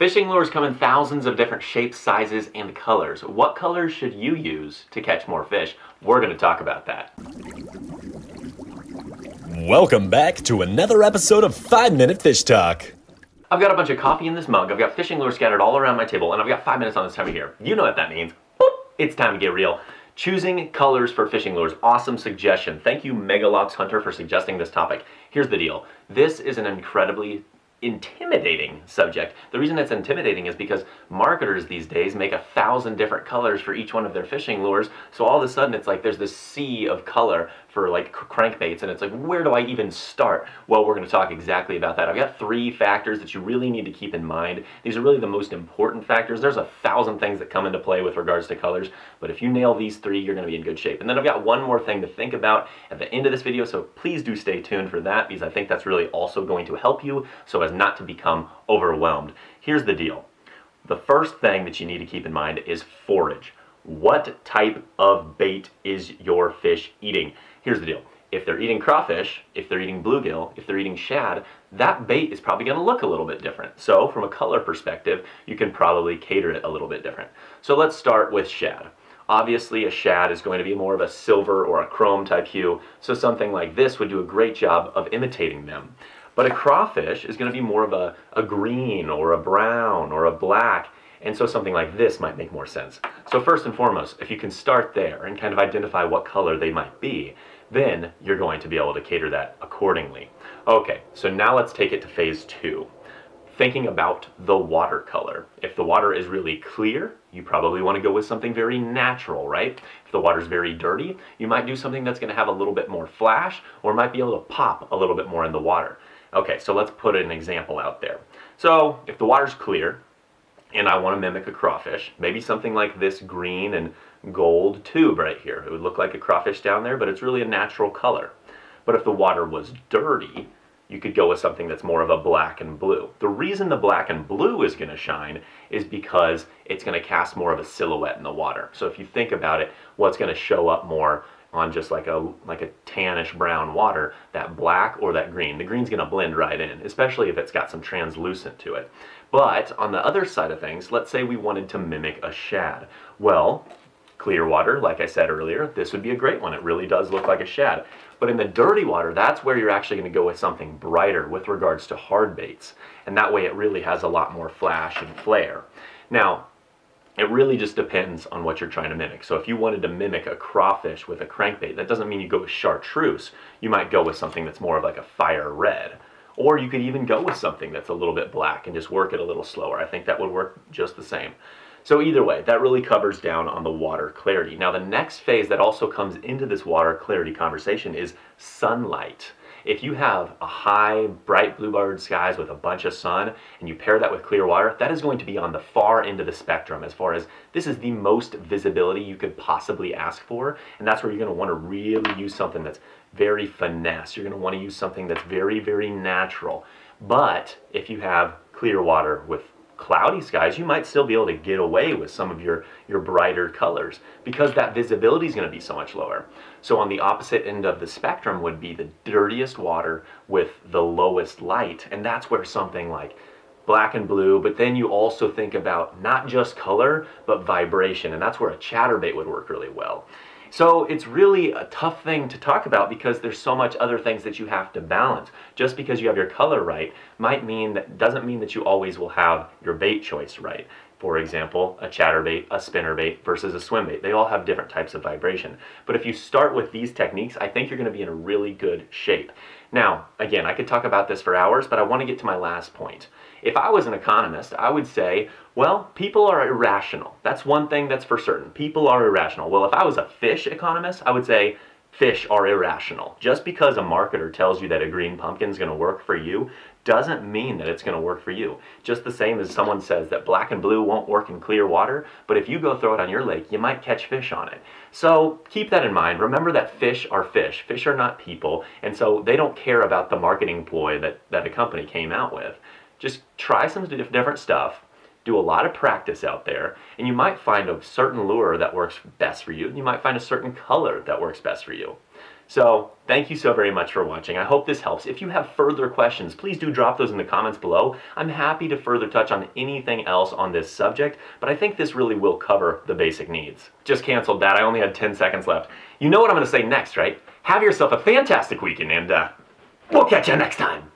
Fishing lures come in thousands of different shapes, sizes, and colors. What colors should you use to catch more fish? We're going to talk about that. Welcome back to another episode of 5 Minute Fish Talk. I've got a bunch of coffee in this mug, I've got fishing lures scattered all around my table, and I've got 5 minutes on this time of year. You know what that means. Boop, it's time to get real. Choosing colors for fishing lures, awesome suggestion. Thank you Megalox Hunter for suggesting this topic. Here's the deal. This is an incredibly intimidating subject. The reason it's intimidating is because marketers these days make 1,000 different colors for each one of their fishing lures, so all of a sudden it's like there's this sea of color for like crankbaits, and it's like, where do I even start? Well, we're going to talk exactly about that. I've got 3 factors that you really need to keep in mind. These are really the most important factors. There's 1,000 things that come into play with regards to colors, but if you nail these 3, you're going to be in good shape. And then I've got one more thing to think about at the end of this video, so please do stay tuned for that, because I think that's really also going to help you so as not to become overwhelmed. Here's the deal. The first thing that you need to keep in mind is forage. What type of bait is your fish eating? Here's the deal. If they're eating crawfish, if they're eating bluegill, if they're eating shad, that bait is probably going to look a little bit different. So from a color perspective, you can probably cater it a little bit different. So let's start with shad. Obviously, a shad is going to be more of a silver or a chrome type hue, so something like this would do a great job of imitating them. But a crawfish is going to be more of a green or a brown or a black, and so something like this might make more sense. So first and foremost, if you can start there and kind of identify what color they might be, then you're going to be able to cater that accordingly. Okay, so now let's take it to phase 2. Thinking about the watercolor. If the water is really clear, you probably want to go with something very natural, right? If the water's very dirty, you might do something that's going to have a little bit more flash, or might be able to pop a little bit more in the water. Okay, so let's put an example out there. So if the water's clear, and I want to mimic a crawfish, maybe something like this green and gold tube right here. It would look like a crawfish down there, but it's really a natural color. But if the water was dirty, you could go with something that's more of a black and blue. The reason the black and blue is going to shine is because it's going to cast more of a silhouette in the water. So if you think about it, what's going to show up more on just like a tannish brown water, that black or that green. The green's going to blend right in, especially if it's got some translucent to it. But on the other side of things, let's say we wanted to mimic a shad. Well, clear water, like I said earlier, this would be a great one. It really does look like a shad. But in the dirty water, that's where you're actually going to go with something brighter with regards to hard baits. And that way it really has a lot more flash and flare. Now, it really just depends on what you're trying to mimic. So if you wanted to mimic a crawfish with a crankbait, that doesn't mean you go with chartreuse. You might go with something that's more of like a fire red. Or you could even go with something that's a little bit black and just work it a little slower. I think that would work just the same. So either way, that really covers down on the water clarity. Now the next phase that also comes into this water clarity conversation is sunlight. If you have a high, bright bluebird skies with a bunch of sun, and you pair that with clear water, that is going to be on the far end of the spectrum as far as this is the most visibility you could possibly ask for, and that's where you're going to want to really use something that's very finesse. You're going to want to use something that's very, very natural. But if you have clear water with cloudy skies, you might still be able to get away with some of your brighter colors because that visibility is going to be so much lower. So on the opposite end of the spectrum would be the dirtiest water with the lowest light, and that's where something like black and blue, but then you also think about not just color, but vibration, and that's where a chatterbait would work really well. So it's really a tough thing to talk about because there's so much other things that you have to balance. Just because you have your color right doesn't mean that you always will have your bait choice right. For example, a chatterbait, a spinnerbait versus a swimbait. They all have different types of vibration. But if you start with these techniques, I think you're going to be in a really good shape. Now, again, I could talk about this for hours, but I want to get to my last point. If I was an economist, I would say, well, people are irrational. That's one thing that's for certain. People are irrational. Well, if I was a fish economist, I would say fish are irrational. Just because a marketer tells you that a green pumpkin is going to work for you doesn't mean that it's going to work for you. Just the same as someone says that black and blue won't work in clear water, but if you go throw it on your lake, you might catch fish on it. So keep that in mind. Remember that fish are fish. Fish are not people, and so they don't care about the marketing ploy that a company came out with. Just try some different stuff. Do a lot of practice out there, and you might find a certain lure that works best for you, and you might find a certain color that works best for you. So thank you so very much for watching. I hope this helps. If you have further questions, please do drop those in the comments below. I'm happy to further touch on anything else on this subject, but I think this really will cover the basic needs. Just canceled that. I only had 10 seconds left. You know what I'm going to say next, right? Have yourself a fantastic weekend, and we'll catch you next time.